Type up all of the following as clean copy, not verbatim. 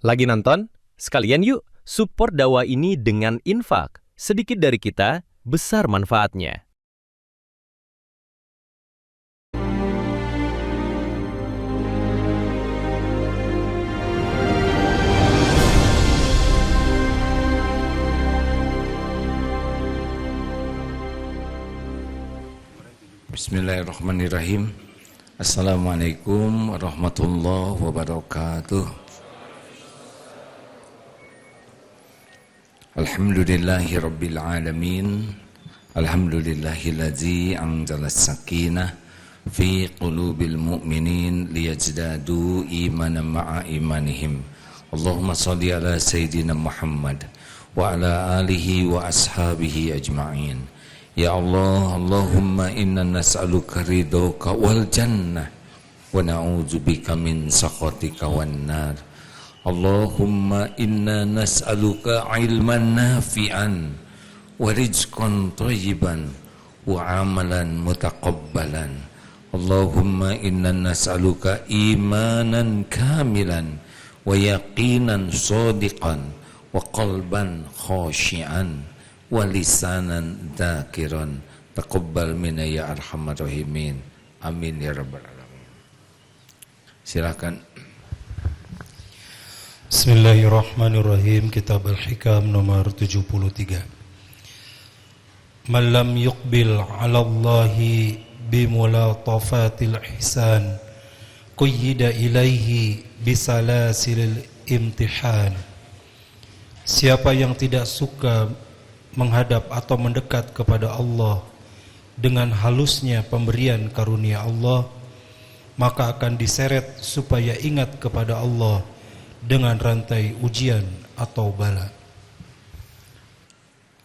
Lagi nonton? Sekalian yuk support dakwah ini dengan infak. Sedikit dari kita, besar manfaatnya. Bismillahirrahmanirrahim. Assalamualaikum warahmatullahi wabarakatuh. Alhamdulillahi rabbil alamin. Alhamdulillahillazi anzala as-sakinah fi qulubil mu'minin liyazdadu imanan ma'a imanihim. Allahumma salli ala sayyidina Muhammad wa ala alihi wa ashabihi ajma'in. Ya Allah, Allahumma inna nas'aluka ridhoka wal jannah wa na'udzubika min sakhatika wan nar. Allahumma inna nas'aluka ilman nafi'an wa rizqan thayyiban wa amalan mutaqabbalan. Allahumma inna nas'aluka imanan kamilan wa yaqinan shadiqan wa qalban khashi'an wa lisanan dzakiran. Taqabbal minna ya arhamar rahimin. Amin ya rabbal alamin. Silakan. Bismillahirrahmanirrahim. Kitab Al-Hikam nomor 73. Man lam yuqbil 'ala Allahi bimulatafatil ihsan qayyida ilaihi bisalasilil imtihan. Siapa yang tidak suka menghadap atau mendekat kepada Allah dengan halusnya pemberian karunia Allah, maka akan diseret supaya ingat kepada Allah dengan rantai ujian atau bala.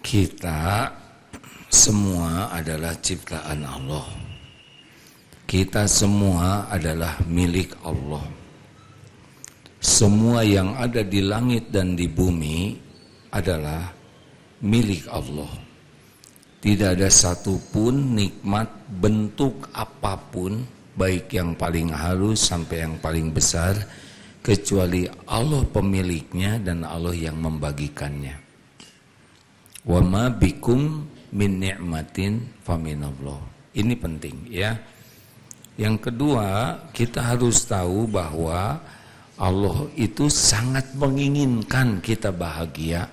Kita semua adalah ciptaan Allah. Kita semua adalah milik Allah. Semua yang ada di langit dan di bumi adalah milik Allah. Tidak ada satupun nikmat bentuk apapun, baik yang paling halus sampai yang paling besar, kecuali Allah pemiliknya dan Allah yang membagikannya. Wa ma bikum min ni'matin faminallah. Ini penting ya. Yang kedua, kita harus tahu bahwa Allah itu sangat menginginkan kita bahagia,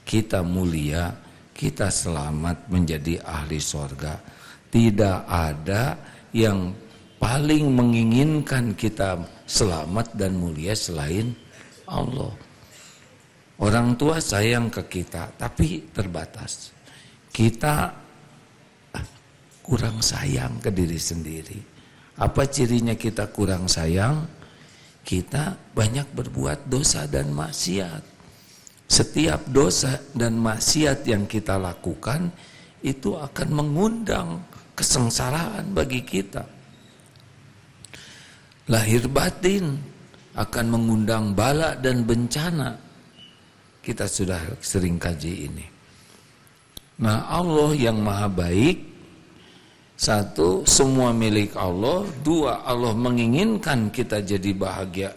kita mulia, kita selamat menjadi ahli surga. Tidak ada yang paling menginginkan kita selamat dan mulia selain Allah. Orang tua sayang ke kita, tapi terbatas. Kita kurang sayang ke diri sendiri. Apa cirinya kita kurang sayang? Kita banyak berbuat dosa dan maksiat. Setiap dosa dan maksiat yang kita lakukan itu akan mengundang kesengsaraan bagi kita. Lahir batin akan mengundang bala dan bencana. Kita sudah sering kaji ini. Nah, Allah yang maha baik, satu, semua milik Allah. Dua, Allah menginginkan kita jadi bahagia.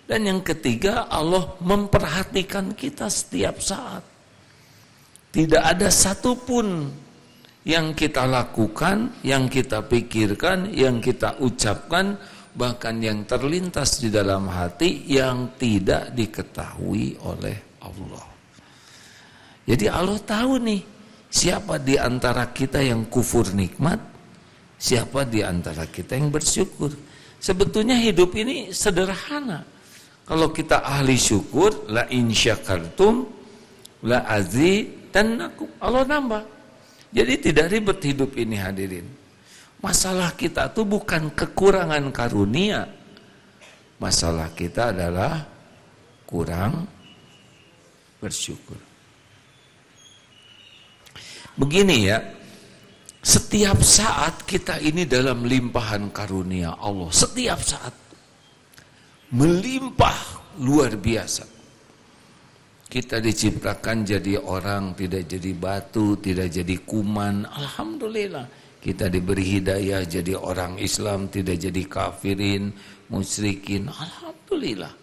Dan yang ketiga, Allah memperhatikan kita setiap saat. Tidak ada satupun yang kita lakukan, yang kita pikirkan, yang kita ucapkan, bahkan yang terlintas di dalam hati yang tidak diketahui oleh Allah. Jadi Allah tahu nih, siapa di antara kita yang kufur nikmat, siapa di antara kita yang bersyukur. Sebetulnya hidup ini sederhana. Kalau kita ahli syukur, la in syakartum la azidannakum. Allah nambah. Jadi tidak ribet hidup ini hadirin. Masalah kita tuh bukan kekurangan karunia. Masalah kita adalah kurang bersyukur. Begini ya, setiap saat kita ini dalam limpahan karunia Allah. Setiap saat melimpah luar biasa. Kita diciptakan jadi orang, tidak jadi batu, tidak jadi kuman. Alhamdulillah. Kita diberi hidayah jadi orang Islam, tidak jadi kafirin, musyrikin. Alhamdulillah.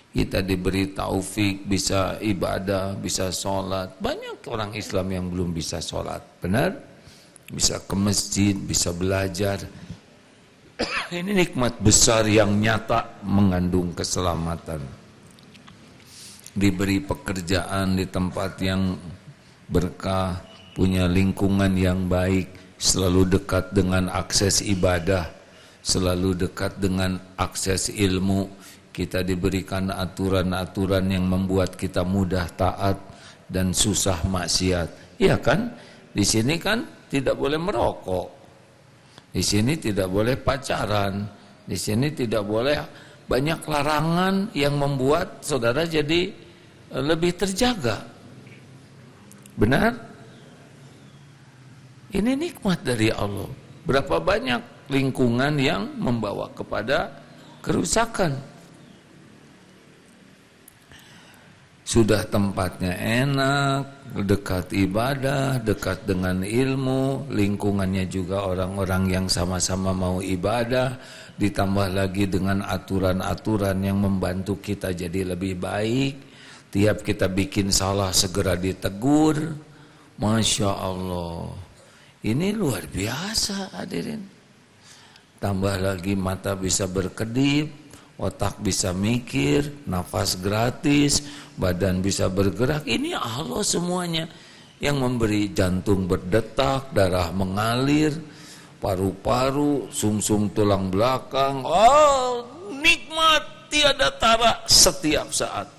Kita diberi taufik, bisa ibadah, bisa sholat. Banyak orang Islam yang belum bisa sholat, benar? Bisa ke masjid, bisa belajar. Ini nikmat besar yang nyata mengandung keselamatan. Diberi pekerjaan di tempat yang berkah, punya lingkungan yang baik, selalu dekat dengan akses ibadah, selalu dekat dengan akses ilmu. Kita diberikan aturan-aturan yang membuat kita mudah taat dan susah maksiat. Iya kan? Di sini kan tidak boleh merokok. Di sini tidak boleh pacaran. Di sini tidak boleh, banyak larangan yang membuat saudara jadi lebih terjaga. Benar? Ini nikmat dari Allah. Berapa banyak lingkungan yang membawa kepada kerusakan. Sudah tempatnya enak, dekat ibadah, dekat dengan ilmu, lingkungannya juga orang-orang yang sama-sama mau ibadah, ditambah lagi dengan aturan-aturan yang membantu kita jadi lebih baik. Tiap kita bikin salah segera ditegur. Masya Allah, ini luar biasa hadirin. Tambah lagi mata bisa berkedip, otak bisa mikir, nafas gratis, badan bisa bergerak. Ini Allah semuanya yang memberi jantung berdetak, darah mengalir, paru-paru, sumsum tulang belakang. Oh, nikmat tiada tara setiap saat.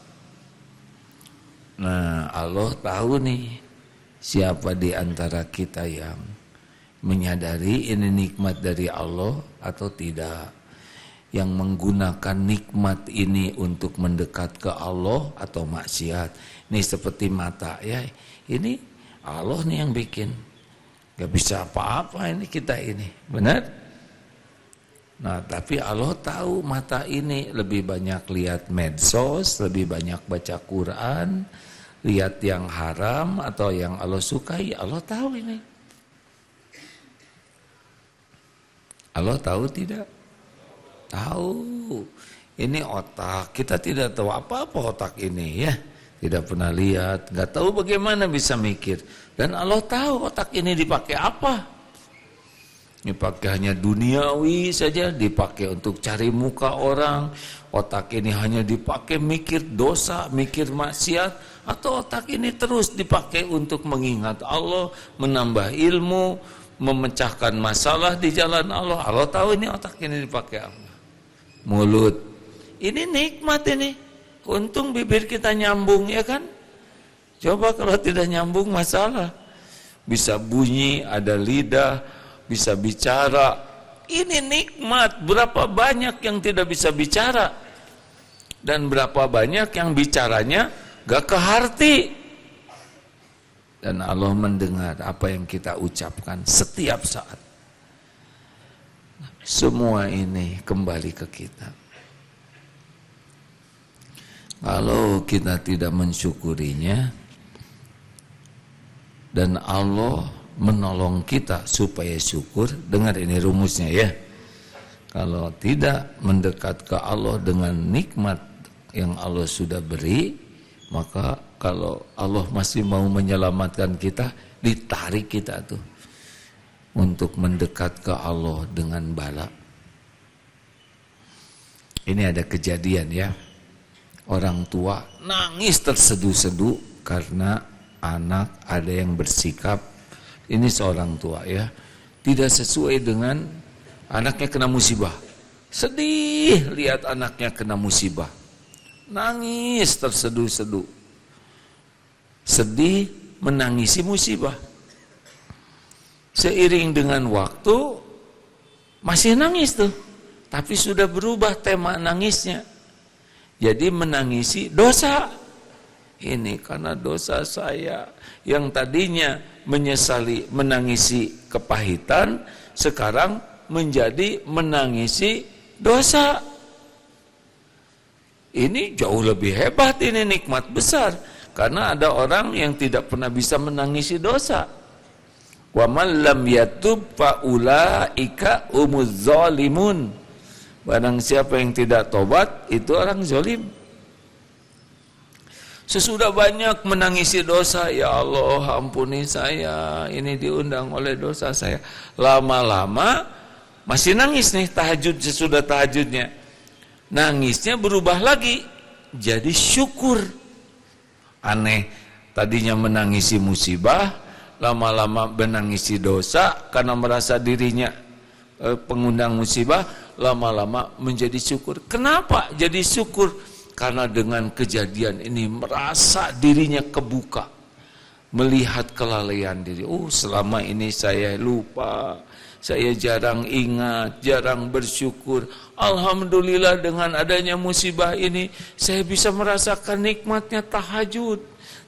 Nah, Allah tahu nih siapa di antara kita yang menyadari ini nikmat dari Allah atau tidak, yang menggunakan nikmat ini untuk mendekat ke Allah atau maksiat. Ini seperti mata ya, ini Allah nih yang bikin, gak bisa apa-apa ini kita ini, benar? Nah tapi Allah tahu mata ini lebih banyak lihat medsos, lebih banyak baca Quran, lihat yang haram atau yang Allah sukai. Allah tahu ini. Allah tahu tidak? Tahu. Ini otak, kita tidak tahu apa-apa otak ini ya, tidak pernah lihat, nggak tahu bagaimana bisa mikir. Dan Allah tahu otak ini dipakai apa. Dipakai hanya duniawi saja, dipakai untuk cari muka orang. Otak ini hanya dipakai mikir dosa, mikir maksiat, atau otak ini terus dipakai untuk mengingat Allah, menambah ilmu, memecahkan masalah di jalan Allah. Allah tahu ini otak ini dipakai apa. Mulut, ini nikmat ini. Untung bibir kita nyambung ya kan. Coba kalau tidak nyambung masalah. Bisa bunyi, ada lidah, bisa bicara. Ini nikmat. Berapa banyak yang tidak bisa bicara, dan berapa banyak yang bicaranya gak ke hati. Dan Allah mendengar apa yang kita ucapkan setiap saat. Semua ini kembali ke kita. Kalau kita tidak mensyukurinya, dan Allah menolong kita supaya syukur, dengar ini rumusnya ya. Kalau tidak mendekat ke Allah dengan nikmat yang Allah sudah beri, maka kalau Allah masih mau menyelamatkan kita, ditarik kita tuh untuk mendekat ke Allah dengan bala. Ini ada kejadian ya, orang tua nangis terseduh-seduh karena anak ada yang bersikap, ini seorang tua ya, tidak sesuai dengan anaknya kena musibah. Sedih lihat anaknya kena musibah, nangis terseduh-seduh, sedih menangisi musibah. Seiring dengan waktu masih nangis tuh, tapi sudah berubah tema nangisnya. Jadi menangisi dosa. Ini karena dosa saya, yang tadinya menyesali menangisi kepahitan, sekarang menjadi menangisi dosa. Ini jauh lebih hebat, ini nikmat besar. Karena ada orang yang tidak pernah bisa menangisi dosa. Wa man lam yatub fa ulaika humuz zalimun. Barang siapa yang tidak tobat, itu orang zalim. Sesudah banyak menangisi dosa, ya Allah ampuni saya, ini diundang oleh dosa saya. Lama-lama masih nangis nih tahajud, sesudah tahajudnya. Nangisnya berubah lagi jadi syukur. Aneh, tadinya menangisi musibah, lama-lama menangisi dosa karena merasa dirinya pengundang musibah, lama-lama menjadi syukur. Kenapa jadi syukur? Karena dengan kejadian ini merasa dirinya kebuka, melihat kelalaian diri. Oh, selama ini saya lupa, saya jarang ingat, jarang bersyukur. Alhamdulillah dengan adanya musibah ini, saya bisa merasakan nikmatnya tahajud.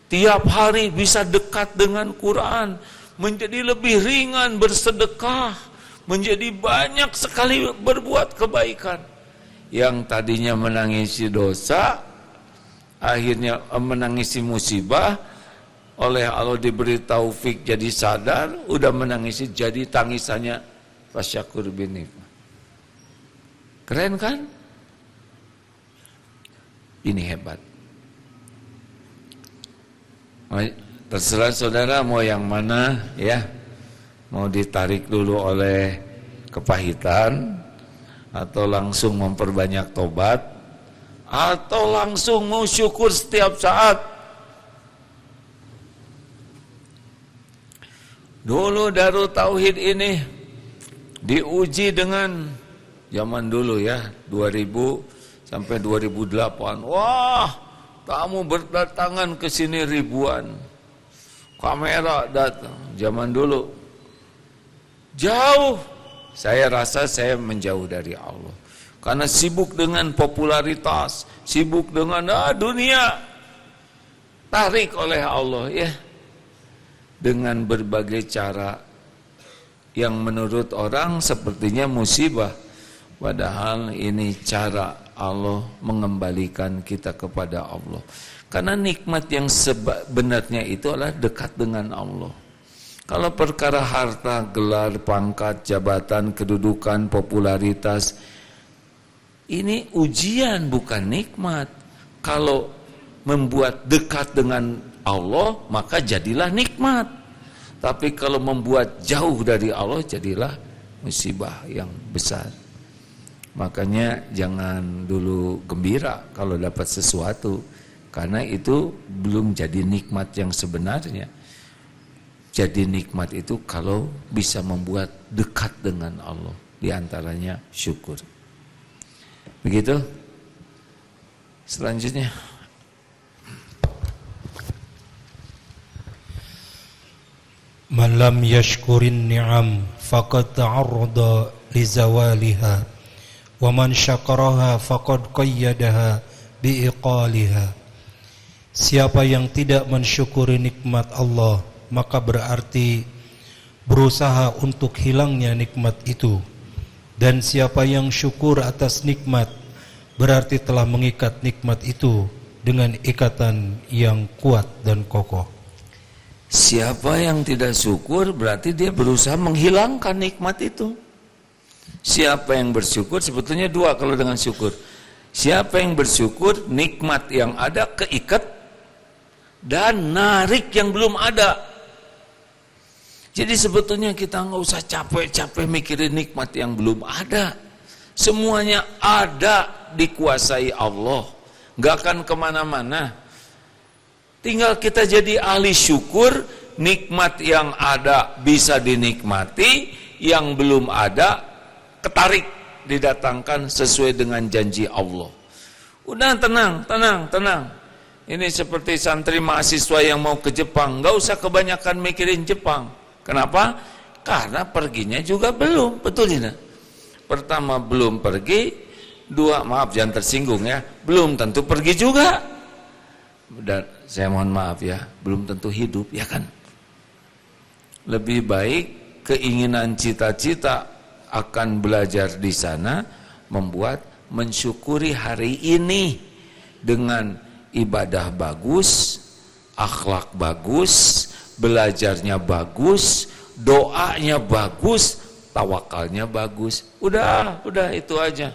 Tiap hari bisa dekat dengan Quran, menjadi lebih ringan bersedekah, menjadi banyak sekali berbuat kebaikan. Yang tadinya menangisi dosa, akhirnya menangisi musibah, oleh Allah diberi taufik jadi sadar, udah menangisi jadi tangisannya fasyakur binikmah. Keren kan? Ini hebat. Terserah saudara mau yang mana ya. Mau ditarik dulu oleh kepahitan, atau langsung memperbanyak tobat, atau langsung mau syukur setiap saat. Dulu Darut Tauhid ini diuji dengan zaman dulu ya, 2000 sampai 2008. Wah, tamu berdatangan ke sini ribuan. Kamera datang zaman dulu. Jauh. Saya rasa saya menjauh dari Allah. Karena sibuk dengan popularitas, sibuk dengan dunia. Tarik oleh Allah ya. Dengan berbagai cara yang menurut orang sepertinya musibah. Padahal ini cara Allah mengembalikan kita kepada Allah. Karena nikmat yang sebenarnya itu adalah dekat dengan Allah. Kalau perkara harta, gelar, pangkat, jabatan, kedudukan, popularitas, ini ujian bukan nikmat. Kalau membuat dekat dengan Allah, maka jadilah nikmat. Tapi kalau membuat jauh dari Allah, jadilah musibah yang besar. Makanya jangan dulu gembira kalau dapat sesuatu, karena itu belum jadi nikmat yang sebenarnya. Jadi nikmat itu kalau bisa membuat dekat dengan Allah, di antaranya syukur. Begitu. Selanjutnya, man lam yashkurin ni'am faqad ta'arrada li zawaliha wa man syakaraha faqad qayyadaha bi iqaliha. Siapa yang tidak mensyukuri nikmat Allah, maka berarti berusaha untuk hilangnya nikmat itu. Dan siapa yang syukur atas nikmat, berarti telah mengikat nikmat itu dengan ikatan yang kuat dan kokoh. siapa yang tidak syukur berarti dia berusaha menghilangkan nikmat itu. Siapa yang bersyukur, sebetulnya dua kalau dengan syukur. Siapa yang bersyukur, nikmat yang ada keikat, dan narik yang belum ada. Jadi sebetulnya kita nggak usah capek-capek mikirin nikmat yang belum ada. Semuanya ada, dikuasai Allah, nggak akan kemana-mana. Tinggal kita jadi ahli syukur, nikmat yang ada bisa dinikmati, yang belum ada ketarik, didatangkan sesuai dengan janji Allah. Udah tenang. Ini seperti santri mahasiswa yang mau ke Jepang, nggak usah kebanyakan mikirin Jepang. Kenapa? Karena perginya juga belum, betul tidak? Pertama belum pergi, dua maaf jangan tersinggung ya, belum tentu pergi juga. Dan saya mohon maaf ya, belum tentu hidup ya kan. Lebih baik keinginan cita-cita akan belajar di sana membuat mensyukuri hari ini dengan ibadah bagus, akhlak bagus, belajarnya bagus, doanya bagus, tawakalnya bagus. Udah itu aja.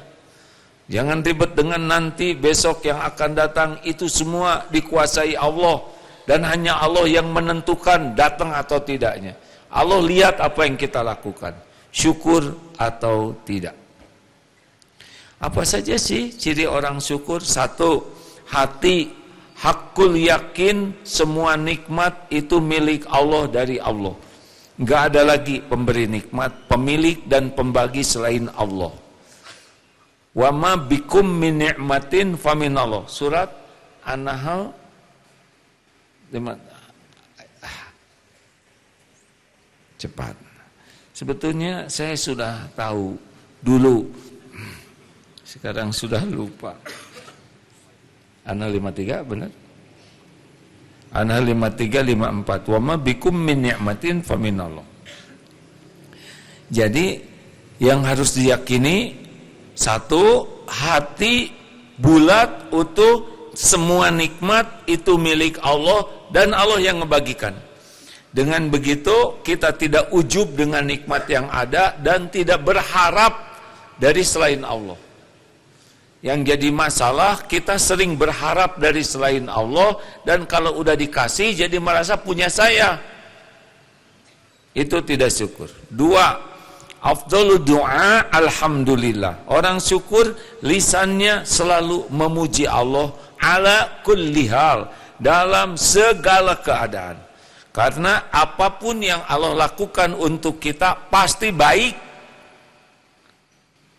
Jangan ribet dengan nanti, besok yang akan datang. Itu semua dikuasai Allah, dan hanya Allah yang menentukan datang atau tidaknya. Allah lihat apa yang kita lakukan, syukur atau tidak. Apa saja sih ciri orang syukur? 1, hati hakul yakin semua nikmat itu milik Allah dari Allah. Enggak ada lagi pemberi nikmat, pemilik dan pembagi selain Allah. Wa ma bikum min ni'matin faminallah. Surat An-Nahl 5. Cepat. Sebetulnya saya sudah tahu dulu, sekarang sudah lupa. An-Nahl 53 benar? An-Nahl 53, 54. Wa ma bikum min ni'matin faminallah. Jadi yang harus diyakini, 1, hati bulat utuh semua nikmat itu milik Allah dan Allah yang ngebagikan. Dengan begitu kita tidak ujub dengan nikmat yang ada dan tidak berharap dari selain Allah. Yang jadi masalah, kita sering berharap dari selain Allah, dan kalau udah dikasih jadi merasa punya saya. Itu tidak syukur. 2, afdhalu du'a alhamdulillah. Orang syukur lisannya selalu memuji Allah ala kulli hal, dalam segala keadaan. Karena apapun yang Allah lakukan untuk kita pasti baik.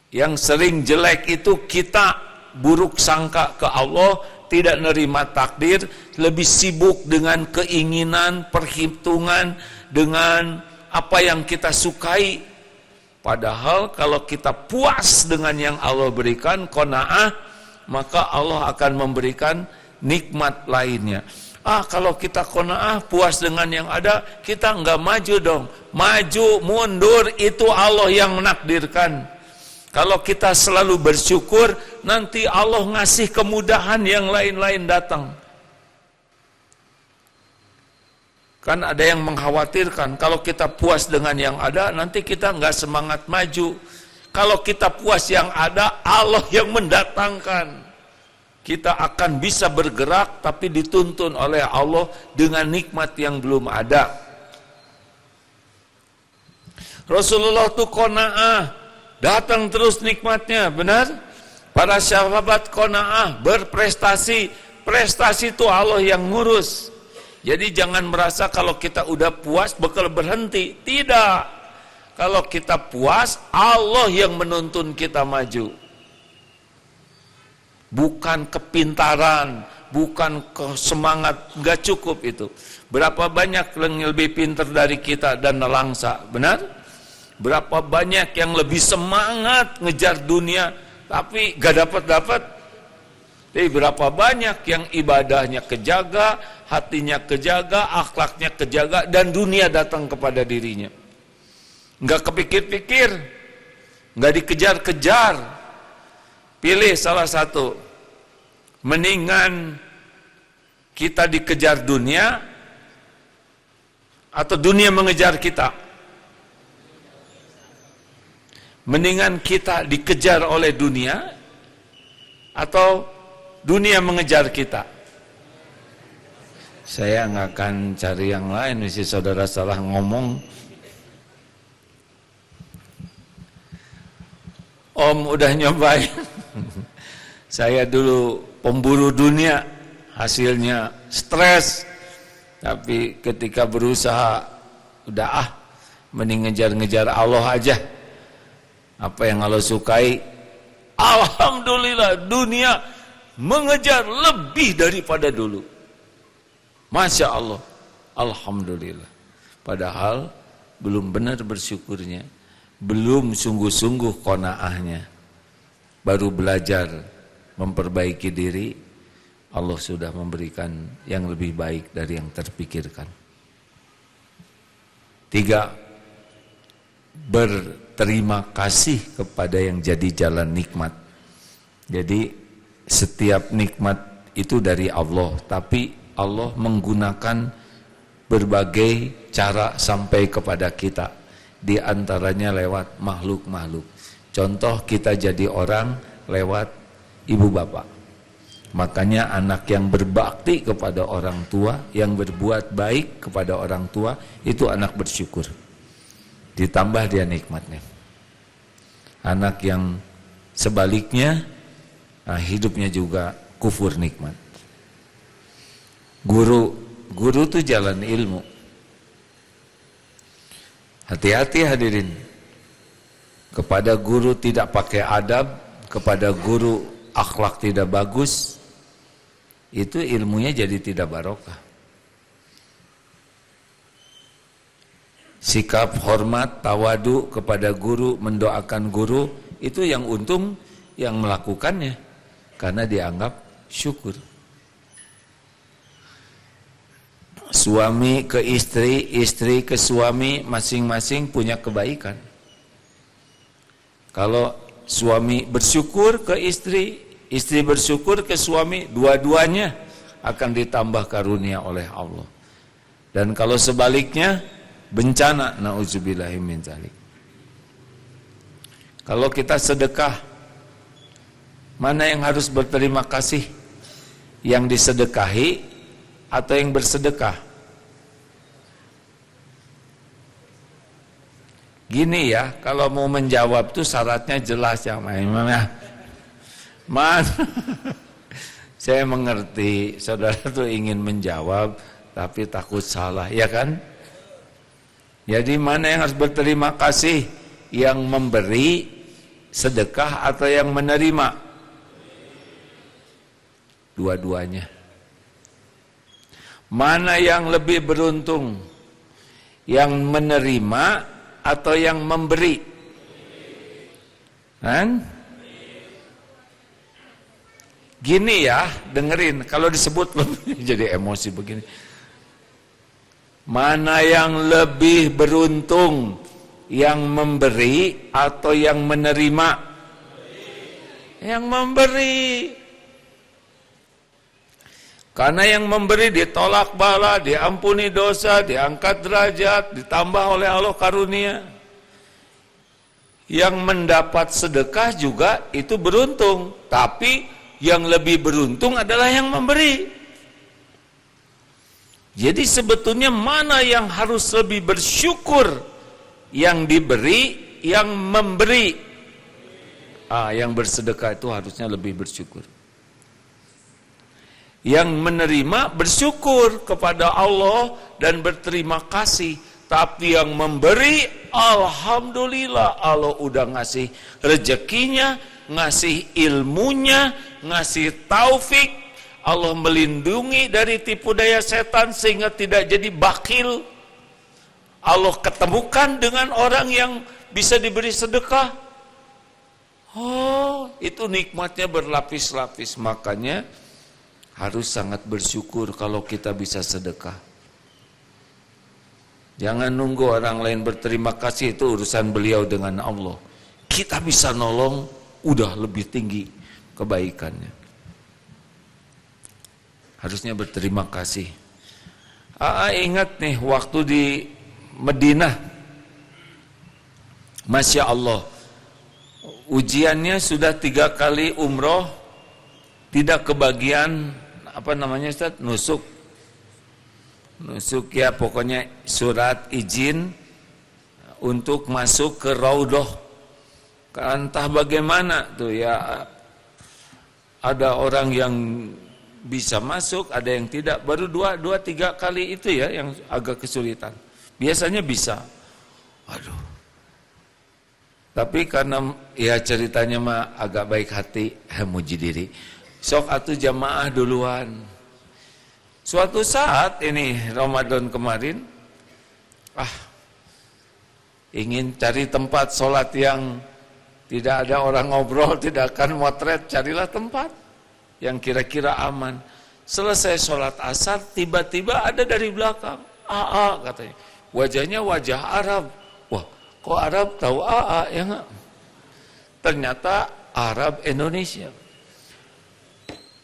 Yang sering jelek itu kita buruk sangka ke Allah, tidak nerima takdir, lebih sibuk dengan keinginan, perhitungan, dengan apa yang kita sukai. Padahal kalau kita puas dengan yang Allah berikan, qanaah, maka Allah akan memberikan nikmat lainnya. Kalau kita qanaah, puas dengan yang ada, kita enggak maju dong. Maju, mundur, itu Allah yang menakdirkan. Kalau kita selalu bersyukur, nanti Allah ngasih kemudahan yang lain-lain datang. Kan ada yang mengkhawatirkan, kalau kita puas dengan yang ada, nanti kita enggak semangat maju. Kalau kita puas yang ada, Allah yang mendatangkan. Kita akan bisa bergerak, tapi dituntun oleh Allah dengan nikmat yang belum ada. Rasulullah itu qanaah, datang terus nikmatnya, benar? Para sahabat qanaah, berprestasi. Prestasi itu Allah yang ngurus. Jadi jangan merasa kalau kita udah puas bakal berhenti. Tidak. Kalau kita puas, Allah yang menuntun kita maju. Bukan kepintaran, bukan semangat, enggak cukup itu. Berapa banyak yang lebih pintar dari kita dan nelangsa, benar? Berapa banyak yang lebih semangat ngejar dunia, tapi gak dapat-dapat. Tapi berapa banyak yang ibadahnya kejaga, hatinya kejaga, akhlaknya kejaga, dan dunia datang kepada dirinya. Enggak kepikir-pikir, enggak dikejar-kejar. Pilih salah satu. Mendingan kita dikejar dunia atau dunia mengejar kita? Mendingan kita dikejar oleh dunia atau dunia mengejar kita? Saya nggak akan cari yang lain, mesti saudara salah ngomong. Om udah nyobain. Saya dulu pemburu dunia, hasilnya stres. Tapi ketika berusaha, udah mending ngejar-ngejar Allah aja. Apa yang Allah sukai, alhamdulillah dunia mengejar lebih daripada dulu. Masya Allah, alhamdulillah. Padahal belum benar bersyukurnya, belum sungguh-sungguh qanaahnya. Baru belajar memperbaiki diri, Allah sudah memberikan yang lebih baik dari yang terpikirkan. 3, berterima kasih kepada yang jadi jalan nikmat. Jadi setiap nikmat itu dari Allah, tapi Allah menggunakan berbagai cara sampai kepada kita, di antaranya lewat makhluk-makhluk. Contoh, kita jadi orang lewat ibu bapak. Makanya anak yang berbakti kepada orang tua, yang berbuat baik kepada orang tua, itu anak bersyukur. Ditambah dia nikmatnya. Anak yang sebaliknya, hidupnya juga kufur nikmat. Guru itu jalan ilmu. Hati-hati hadirin. Kepada guru tidak pakai adab, kepada guru akhlak tidak bagus, itu ilmunya jadi tidak barokah. Sikap hormat, tawadu kepada guru, mendoakan guru, itu yang untung yang melakukannya, karena dianggap syukur. Suami ke istri, istri ke suami, masing-masing punya kebaikan. Kalau suami bersyukur ke istri, istri bersyukur ke suami, dua-duanya akan ditambah karunia oleh Allah. Dan kalau sebaliknya, bencana, na'udzubillahi min dzalik. Kalau kita sedekah, mana yang harus berterima kasih? Yang disedekahi atau yang bersedekah? Gini ya, kalau mau menjawab tuh syaratnya jelas ya, mana? Saya mengerti, saudara tuh ingin menjawab, tapi takut salah, ya kan? Jadi mana yang harus berterima kasih? Yang memberi sedekah atau yang menerima? Dua-duanya. Mana yang lebih beruntung? Yang menerima atau yang memberi? Kan? Gini ya, dengerin, kalau disebut jadi emosi begini. Mana yang lebih beruntung? Yang memberi atau yang menerima? Yang memberi. Karena yang memberi ditolak bala, diampuni dosa, diangkat derajat, ditambah oleh Allah karunia. Yang mendapat sedekah juga itu beruntung, tapi yang lebih beruntung adalah yang memberi. Jadi sebetulnya mana yang harus lebih bersyukur? Yang diberi, yang memberi. Yang bersedekah itu harusnya lebih bersyukur. Yang menerima bersyukur kepada Allah dan berterima kasih. Tapi yang memberi, alhamdulillah, Allah udah ngasih rezekinya, ngasih ilmunya, ngasih taufik. Allah melindungi dari tipu daya setan sehingga tidak jadi bakhil. Allah ketemukan dengan orang yang bisa diberi sedekah. Oh, itu nikmatnya berlapis-lapis. Makanya harus sangat bersyukur kalau kita bisa sedekah. Jangan nunggu orang lain berterima kasih, itu urusan beliau dengan Allah. Kita bisa nolong, udah lebih tinggi kebaikannya. Harusnya berterima kasih. Ingat nih, waktu di Madinah, Masya Allah, ujiannya sudah 3 kali umroh, tidak kebagian Ustaz? Nusuk ya, pokoknya surat izin untuk masuk ke Raudhah. Entah bagaimana tuh ya, ada orang yang bisa masuk, ada yang tidak. Baru 2-3 kali itu ya yang agak kesulitan. Biasanya bisa. Waduh. Tapi karena ya ceritanya mah agak baik hati, muji diri. Sok atuh jamaah duluan. Suatu saat ini Ramadan kemarin, ingin cari tempat sholat yang tidak ada orang ngobrol, tidak akan motret, carilah tempat yang kira-kira aman. Selesai sholat asar, tiba-tiba ada dari belakang, katanya. Wajahnya wajah Arab. Wah, kok Arab tahu ya enggak? Ternyata Arab Indonesia.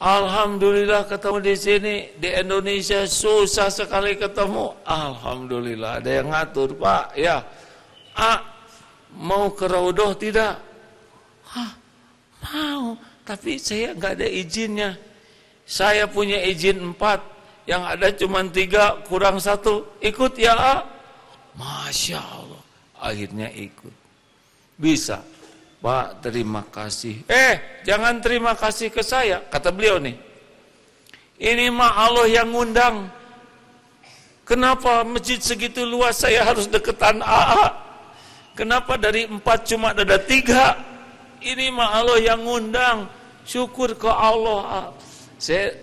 Alhamdulillah ketemu di sini. Di Indonesia susah sekali ketemu. Alhamdulillah ada yang ngatur, Pak. Ya, mau ke Raudhah tidak? Mau. tapi saya nggak ada izinnya. Saya punya izin 4, yang ada cuma 3 kurang 1. Ikut ya A. Masya Allah, akhirnya ikut. Bisa. Pak, terima kasih. Jangan terima kasih ke saya, kata beliau nih. Ini mah Allah yang ngundang. Kenapa masjid segitu luas saya harus deketan AA? Kenapa dari 4 cuma ada 3? Ini mah Allah yang ngundang. Syukur ke Allah. Saya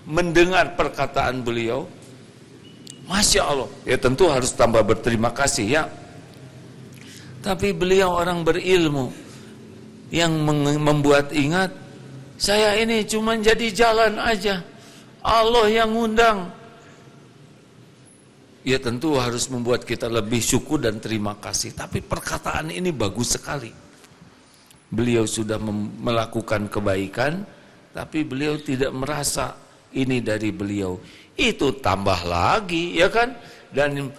mendengar perkataan beliau, Masya Allah, ya tentu harus tambah berterima kasih ya. Tapi beliau orang berilmu yang membuat ingat, saya ini cuma jadi jalan aja, Allah yang ngundang. Ya tentu harus membuat kita lebih syukur dan terima kasih. Tapi perkataan ini bagus sekali. Beliau sudah melakukan kebaikan, tapi beliau tidak merasa ini dari beliau. Itu tambah lagi, ya kan? Dan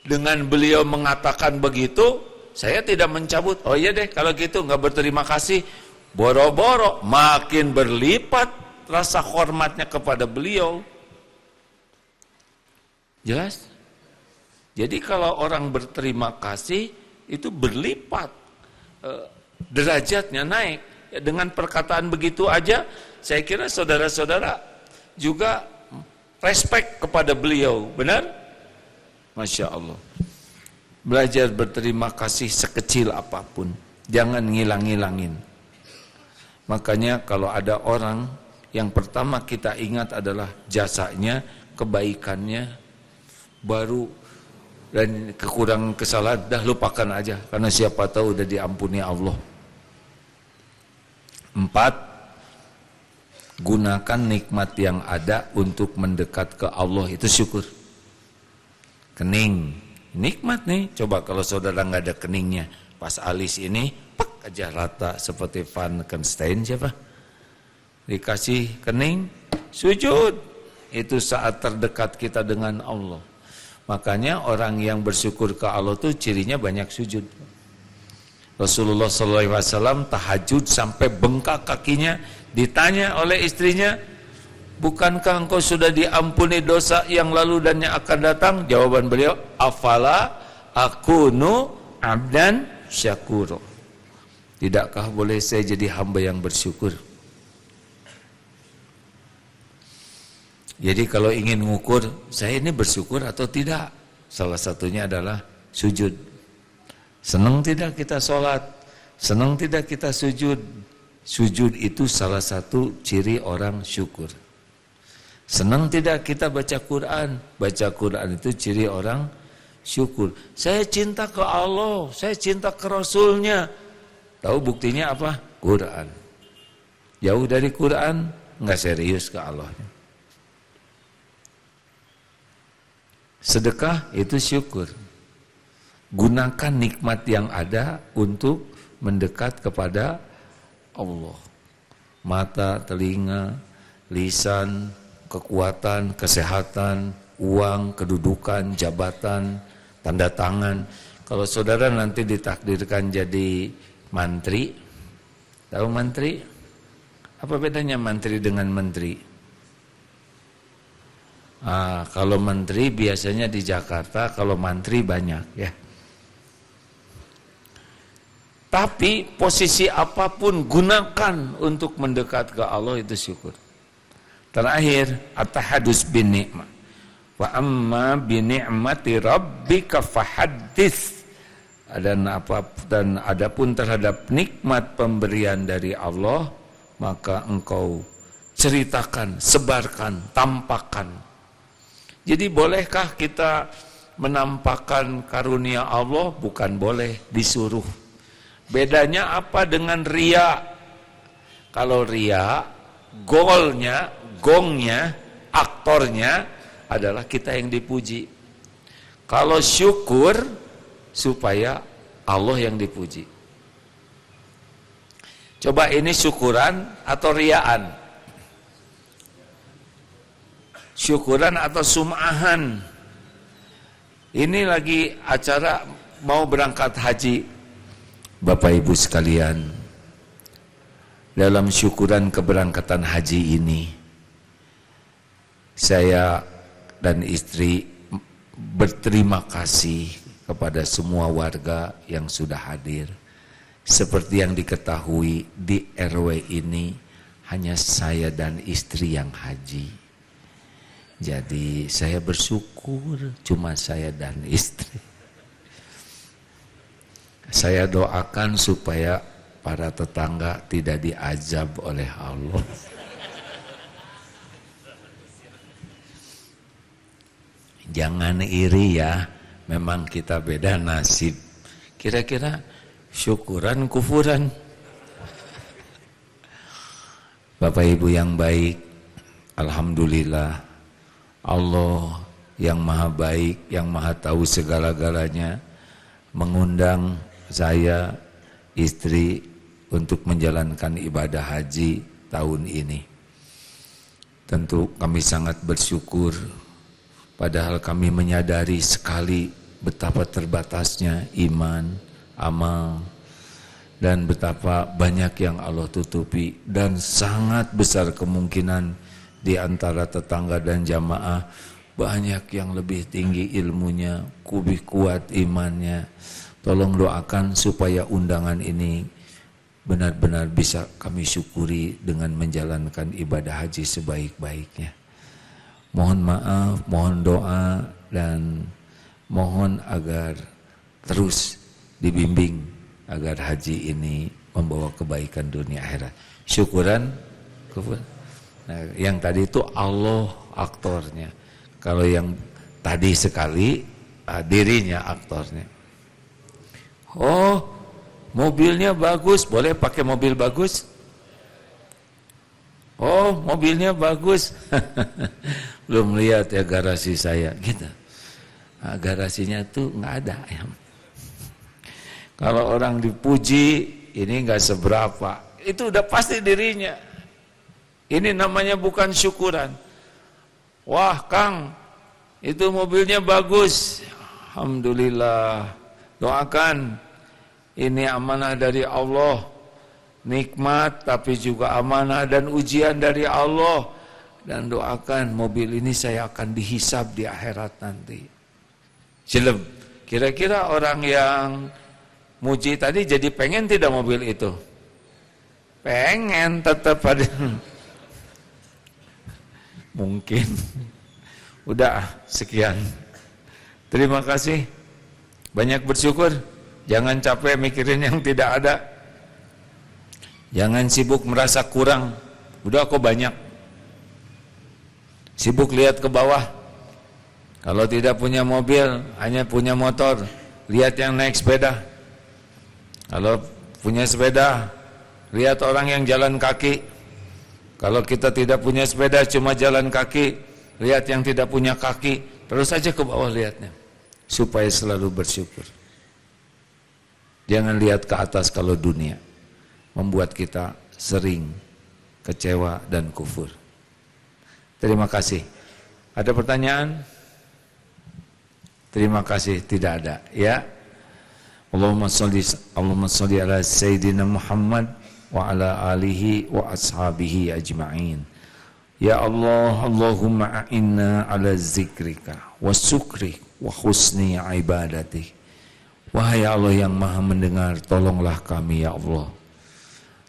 dengan beliau mengatakan begitu, saya tidak mencabut. Oh iya deh, kalau gitu nggak berterima kasih. Boro-boro makin berlipat rasa hormatnya kepada beliau. Jelas? Jadi kalau orang berterima kasih itu berlipat. Derajatnya naik. Dengan perkataan begitu aja, saya kira saudara-saudara juga respect kepada beliau, benar? Masya Allah. Belajar berterima kasih sekecil apapun, jangan ngilang-ngilangin. Makanya kalau ada orang, yang pertama kita ingat adalah jasanya, kebaikannya, baru dan kekurangan kesalahan dah lupakan aja, karena siapa tahu udah diampuni Allah. 4, gunakan nikmat yang ada untuk mendekat ke Allah, itu syukur. Kening, nikmat nih. Coba kalau saudara nggak ada keningnya, pas alis ini, pak aja rata seperti Van Kenstein siapa? Dikasih kening, sujud. Itu saat terdekat kita dengan Allah. Makanya orang yang bersyukur ke Allah tuh cirinya banyak sujud. Rasulullah SAW tahajud sampai bengkak kakinya, ditanya oleh istrinya, bukankah engkau sudah diampuni dosa yang lalu dan yang akan datang? Jawaban beliau, afala akunu abdan syakuro. Tidakkah boleh saya jadi hamba yang bersyukur? Jadi kalau ingin mengukur saya ini bersyukur atau tidak, salah satunya adalah sujud. Senang tidak kita sholat, senang tidak kita sujud. Sujud itu salah satu ciri orang syukur. Senang tidak kita baca Quran, baca Quran itu ciri orang syukur. Saya cinta ke Allah, saya cinta ke Rasulnya. Tahu buktinya apa? Quran. Jauh dari Quran, nggak serius ke Allah. Sedekah itu syukur. Gunakan nikmat yang ada untuk mendekat kepada Allah. Mata, telinga, lisan, kekuatan, kesehatan, uang, kedudukan, jabatan, tanda tangan. Kalau saudara nanti ditakdirkan jadi mantri, tahu mantri? Apa bedanya mantri dengan menteri? Kalau menteri biasanya di Jakarta, kalau mantri banyak ya. Tapi posisi apapun gunakan untuk mendekat ke Allah, itu syukur. Terakhir, at-tahadus bin ni'mah. Wa amma bi ni'mati rabbika fahaddits. Dan adapun terhadap nikmat pemberian dari Allah, maka engkau ceritakan, sebarkan, tampakkan. Jadi bolehkah kita menampakkan karunia Allah? Bukan boleh, disuruh. Bedanya apa dengan ria? Kalau ria, gongnya, aktornya adalah kita yang dipuji. Kalau syukur, supaya Allah yang dipuji. Coba ini syukuran atau riaan? Syukuran atau sum'ahan? Ini lagi acara mau berangkat haji. Bapak Ibu sekalian, dalam syukuran keberangkatan haji ini, saya dan istri berterima kasih kepada semua warga yang sudah hadir. Seperti yang diketahui, di RW ini hanya saya dan istri yang haji. Jadi saya bersyukur cuma saya dan istri. Saya doakan supaya para tetangga tidak diazab oleh Allah. Jangan iri ya, memang kita beda nasib. Kira-kira syukuran kufuran. Bapak Ibu yang baik, alhamdulillah Allah yang maha baik, yang maha tahu segala-galanya mengundang saya, istri untuk menjalankan ibadah haji tahun ini. Tentu kami sangat bersyukur, padahal kami menyadari sekali betapa terbatasnya iman, amal, dan betapa banyak yang Allah tutupi, dan sangat besar kemungkinan di antara tetangga dan jamaah banyak yang lebih tinggi ilmunya, lebih kuat imannya. Tolong doakan supaya undangan ini benar-benar bisa kami syukuri dengan menjalankan ibadah haji sebaik-baiknya. Mohon maaf, mohon doa, dan mohon agar terus dibimbing agar haji ini membawa kebaikan dunia akhirat. Syukuran. Nah, yang tadi itu Allah aktornya. Kalau yang tadi sekali dirinya aktornya. Oh, mobilnya bagus, boleh pakai mobil bagus? Oh, mobilnya bagus. Belum lihat ya garasi saya, gitu. Nah, garasinya tuh nggak ada ya. Kalau orang dipuji, ini nggak seberapa. Itu udah pasti dirinya. Ini namanya bukan syukuran. Wah, Kang, itu mobilnya bagus. Alhamdulillah. Doakan, ini amanah dari Allah. Nikmat tapi juga amanah dan ujian dari Allah. Dan doakan mobil ini saya akan dihisab di akhirat nanti. Silem. Kira-kira orang yang muji tadi jadi pengen tidak mobil itu? Pengen tetap ada. Mungkin. Udah, sekian. Terima kasih. Banyak bersyukur. Jangan capek mikirin yang tidak ada. Jangan sibuk merasa kurang. Udah kok banyak. Sibuk lihat ke bawah. Kalau tidak punya mobil, hanya punya motor, lihat yang naik sepeda. Kalau punya sepeda, lihat orang yang jalan kaki. Kalau kita tidak punya sepeda, cuma jalan kaki, lihat yang tidak punya kaki. Terus saja ke bawah lihatnya, supaya selalu bersyukur. Jangan lihat ke atas kalau dunia membuat kita sering kecewa dan kufur. Terima kasih. Ada pertanyaan? Terima kasih, tidak ada. Ya. Allahumma sholli ala Sayyidina Muhammad wa ala alihi wa ashabihi ajma'in. Ya Allah, Allahumma a'inna ala zikrika wa syukrik wa husni ibadatik. Wahai Allah yang maha mendengar, tolonglah kami ya Allah.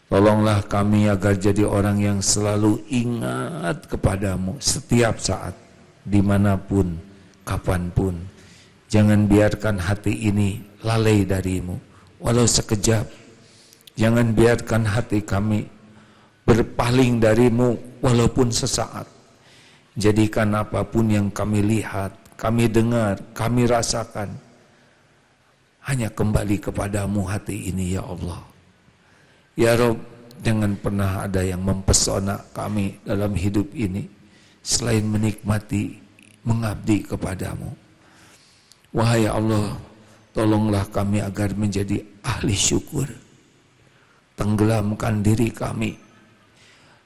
Tolonglah kami agar jadi orang yang selalu ingat kepadamu setiap saat, dimanapun, kapanpun. Jangan biarkan hati ini lalai darimu, walau sekejap. Jangan biarkan hati kami berpaling darimu, walaupun sesaat. Jadikan apapun yang kami lihat, kami dengar, kami rasakan, hanya kembali kepadamu hati ini ya Allah. Ya Rabb, jangan pernah ada yang mempesona kami dalam hidup ini selain menikmati, mengabdi kepadamu. Wahai Allah, tolonglah kami agar menjadi ahli syukur. Tenggelamkan diri kami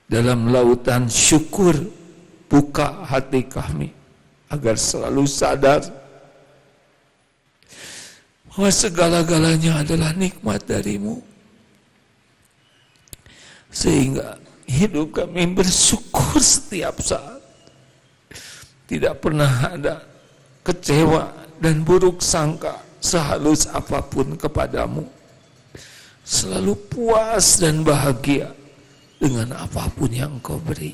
dalam lautan syukur. Buka hati kami agar selalu sadar bahwa segala-galanya adalah nikmat darimu. sehingga hidup kami bersyukur setiap saat. Tidak pernah ada kecewa dan buruk sangka sehalus apapun kepadamu. Selalu puas dan bahagia dengan apapun yang Engkau beri.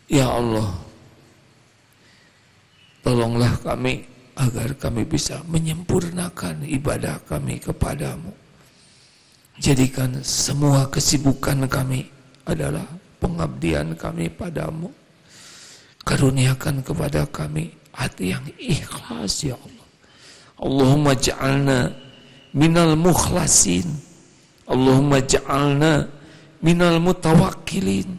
Ya Allah, tolonglah kami agar kami bisa menyempurnakan ibadah kami kepadamu. Jadikan semua kesibukan kami adalah pengabdian kami padamu. Karuniakan kepada kami hati yang ikhlas, ya Allah. Allahumma ja'alna minal mukhlasin, Allahumma ja'alna minal mutawakkilin,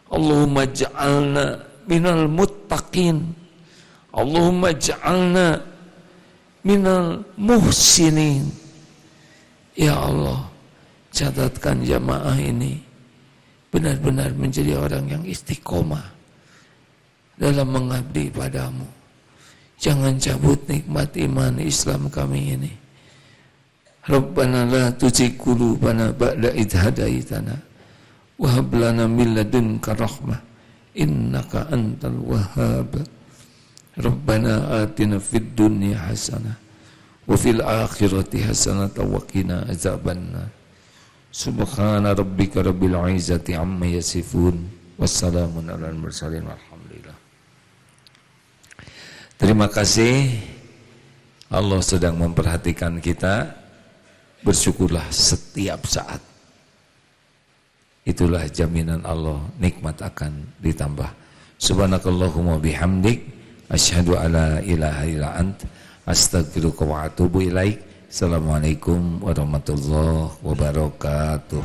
Allahumma ja'alna minal muttaqin, Allahumma ja'alna minal muhsinin. Ya Allah, catatkan jamaah ini benar-benar menjadi orang yang istiqomah dalam mengabdi padamu. Jangan cabut nikmat iman Islam kami ini. Rabbana la tuzigh qulubana ba'da idh hadaitana wa hab lana min ladunka rahmah innaka antal wahhab. Rabbana atina fid dunya hasanah wa fil akhirati hasanah wa qina azabannar. Subhana rabbika rabbil izzati amma yasifun wassalamun alal mursalin walhamdulillah. Terima kasih, Allah sedang memperhatikan kita. Bersyukurlah setiap saat. Itulah jaminan Allah, nikmat akan ditambah. Subhanakallahumma bihamdik asyhadu alla ilaha illa ant astaghfiruka wa atubu ilaik. Assalamualaikum warahmatullahi wabarakatuh.